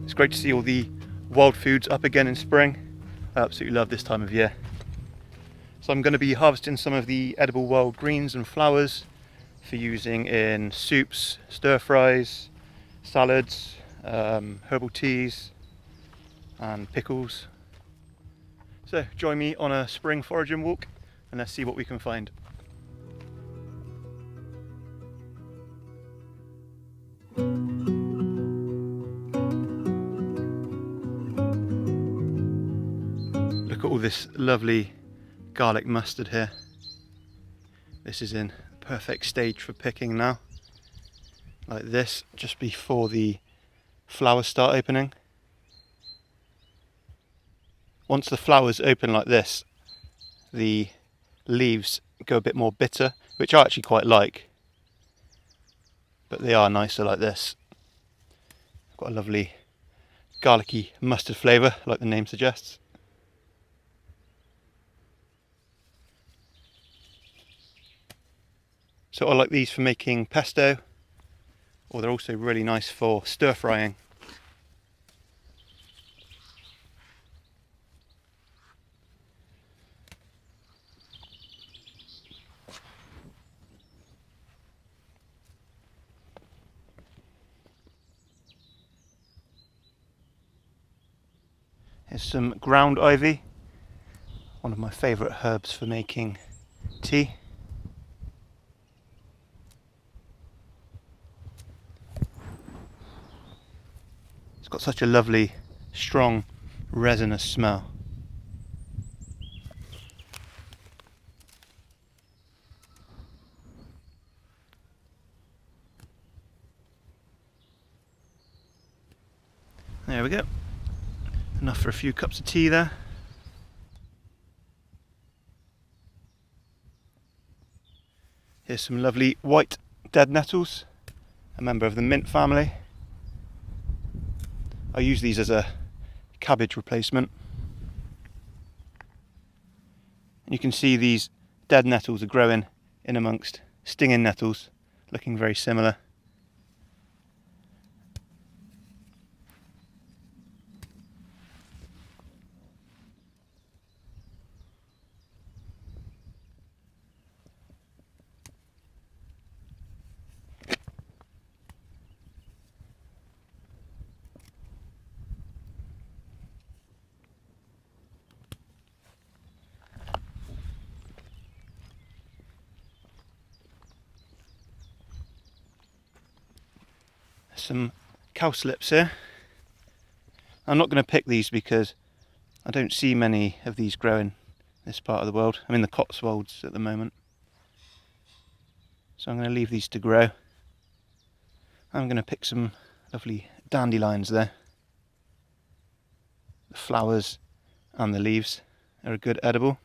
It's great to see all the wild foods up again in spring. I absolutely love this time of year. So I'm going to be harvesting some of the edible wild greens and flowers for using in soups, stir fries, salads, herbal teas and pickles. So join me on a spring foraging walk and let's see what we can find. Look at all this lovely garlic mustard here. This is in the perfect stage for picking now. Like this, just before the flowers start opening. Once the flowers open like this, the leaves go a bit more bitter, which I actually quite like. But they are nicer like this. Got a lovely garlicky mustard flavour, like the name suggests. So I like these for making pesto, or they're also really nice for stir frying. Here's some ground ivy, one of my favourite herbs for making tea. It's got such a lovely, strong, resinous smell. There we go. Enough for a few cups of tea there. Here's some lovely white dead nettles, a member of the mint family. I use these as a cabbage replacement. And you can see these dead nettles are growing in amongst stinging nettles, looking very similar. Some cowslips here. I'm not going to pick these because I don't see many of these growing in this part of the world. I'm in the Cotswolds at the moment. So I'm going to leave these to grow. I'm going to pick some lovely dandelions there. The flowers and the leaves are a good edible.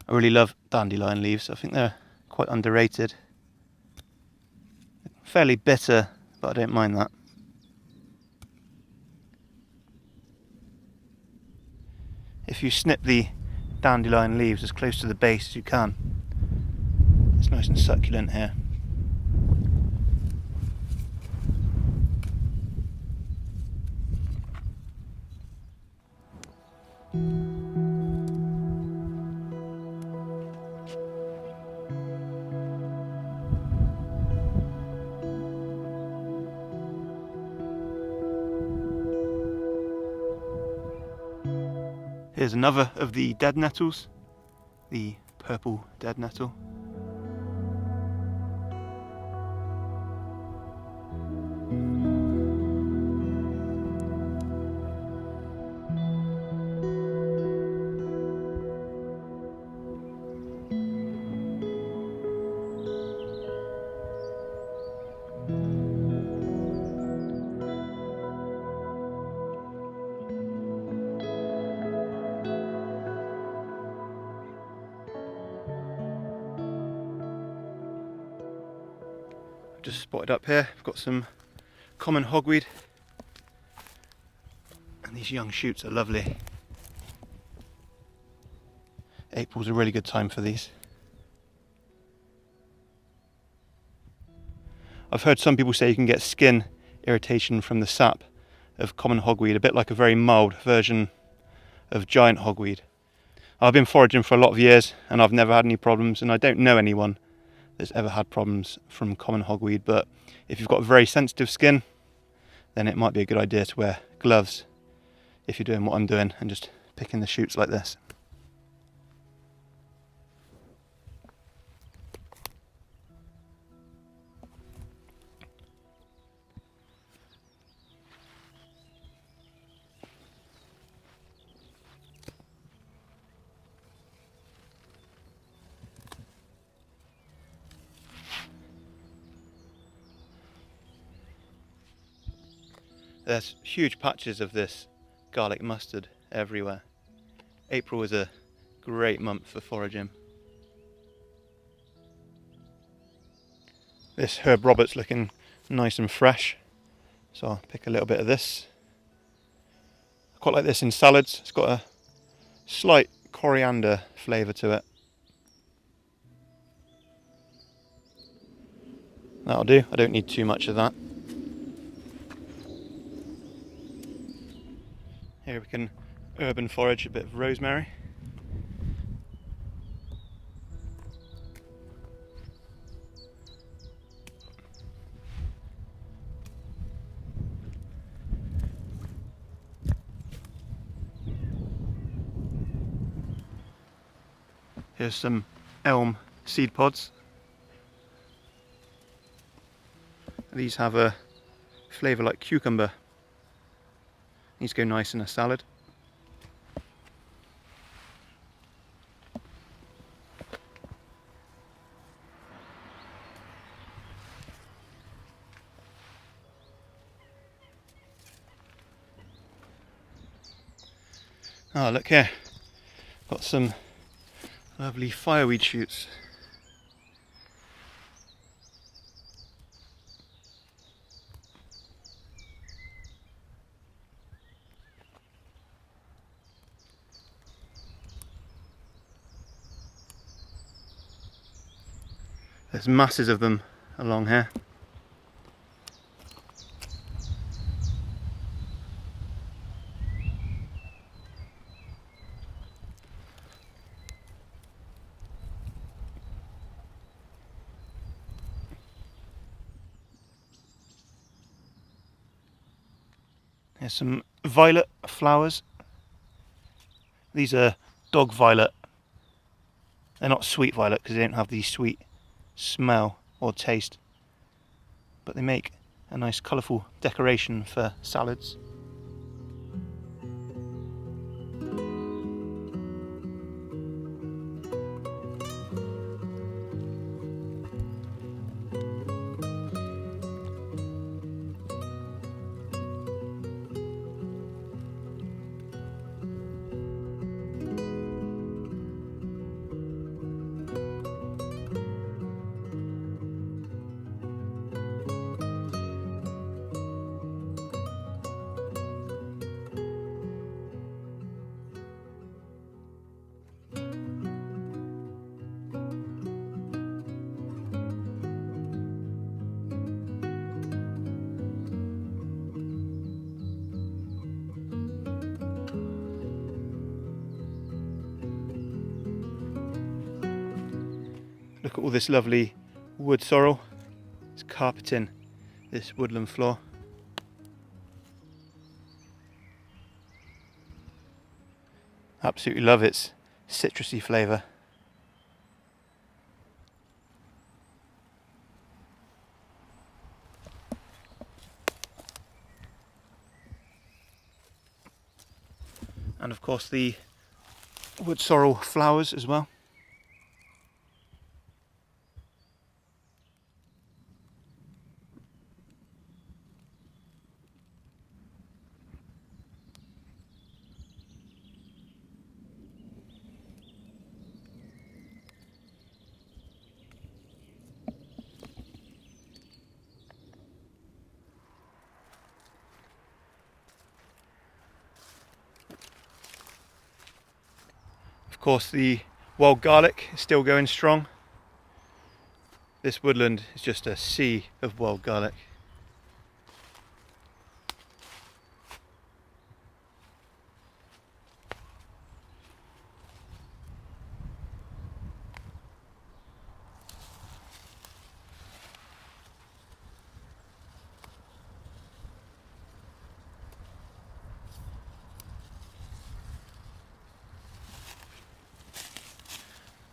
I really love dandelion leaves. I think they're quite underrated. Fairly bitter, but I don't mind that. If you snip the dandelion leaves as close to the base as you can, it's nice and succulent here. Here's another of the dead nettles, the purple dead nettle. Just spotted up here, I've got some common hogweed. And these young shoots are lovely. April's a really good time for these. I've heard some people say you can get skin irritation from the sap of common hogweed, a bit like a very mild version of giant hogweed. I've been foraging for a lot of years and I've never had any problems, and I don't know anyone that's ever had problems from common hogweed, but if you've got very sensitive skin, then it might be a good idea to wear gloves if you're doing what I'm doing and just picking the shoots like this. There's huge patches of this garlic mustard everywhere. April is a great month for foraging. This herb Robert's looking nice and fresh, so I'll pick a little bit of this. I quite like this in salads. It's got a slight coriander flavour to it. That'll do. I don't need too much of that. Here we can urban forage a bit of rosemary. Here's some elm seed pods. These have a flavour like cucumber. These go nice in a salad. Oh, look here. Got some lovely fireweed shoots. There's masses of them along here. Here's some violet flowers. These are dog violet. They're not sweet violet because they don't have the sweet smell or taste, but they make a nice colourful decoration for salads. Look at all this lovely wood sorrel. It's carpeting this woodland floor. Absolutely love its citrusy flavour. And of course the wood sorrel flowers as well. course, the wild garlic is still going strong. This woodland is just a sea of wild garlic.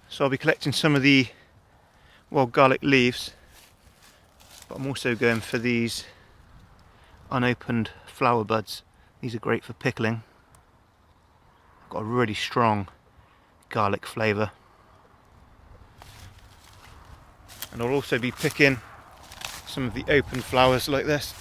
So I'll be collecting some of the wild garlic leaves, but I'm also going for these unopened flower buds. These are great for pickling. Got a really strong garlic flavour. And I'll also be picking some of the open flowers like this.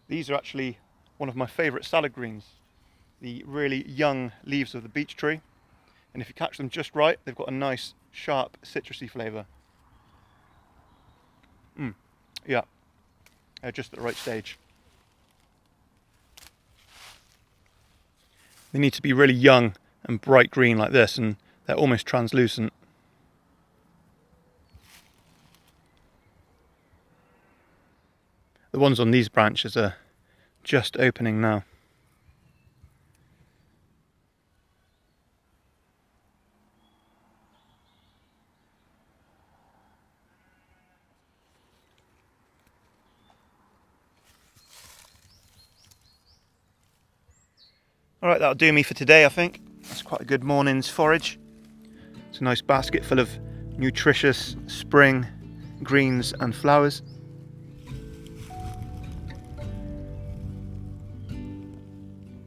These are actually one of my favourite salad greens, the really young leaves of the beech tree, and if you catch them just right, they've got a nice sharp citrusy flavour. Yeah, just at the right stage. They need to be really young and bright green like this, and they're almost translucent. The ones on these branches are just opening now. Alright, that'll do me for today, I think. That's quite a good morning's forage. It's a nice basket full of nutritious spring greens and flowers.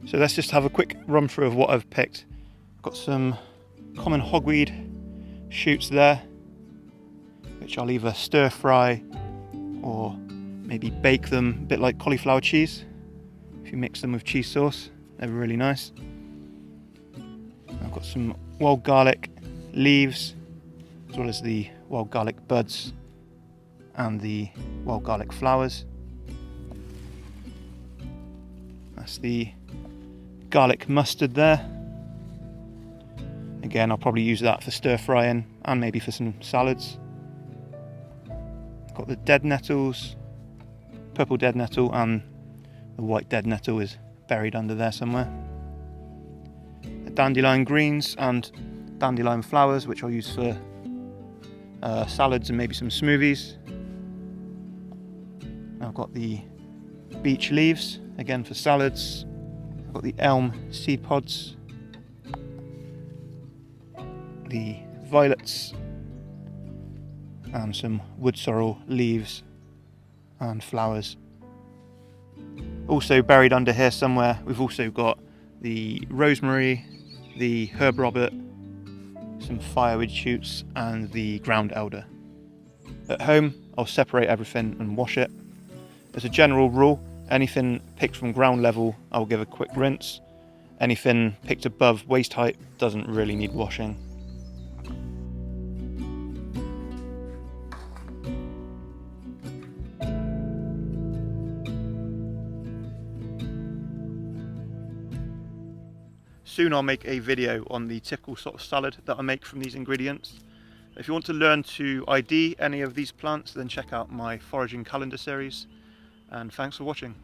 So let's just have a quick run through of what I've picked. I've got some common hogweed shoots there, which I'll either stir fry or maybe bake them a bit like cauliflower cheese. If you mix them with cheese sauce, they're really nice. I've got some wild garlic leaves, as well as the wild garlic buds and the wild garlic flowers. That's the garlic mustard there. Again, I'll probably use that for stir frying and maybe for some salads. Got the dead nettles, purple dead nettle, and the white dead nettle is buried under there somewhere. The dandelion greens and dandelion flowers, which I'll use for salads and maybe some smoothies. I've got the beech leaves, again for salads. I've got the elm seed pods, the violets, and some wood sorrel leaves and flowers. Also buried under here somewhere, we've also got the rosemary, the herb robert, some fireweed shoots, and the ground elder. At home, I'll separate everything and wash it. As a general rule, anything picked from ground level, I'll give a quick rinse. Anything picked above waist height doesn't really need washing. Soon I'll make a video on the typical sort of salad that I make from these ingredients. If you want to learn to ID any of these plants, then check out my foraging calendar series, and thanks for watching.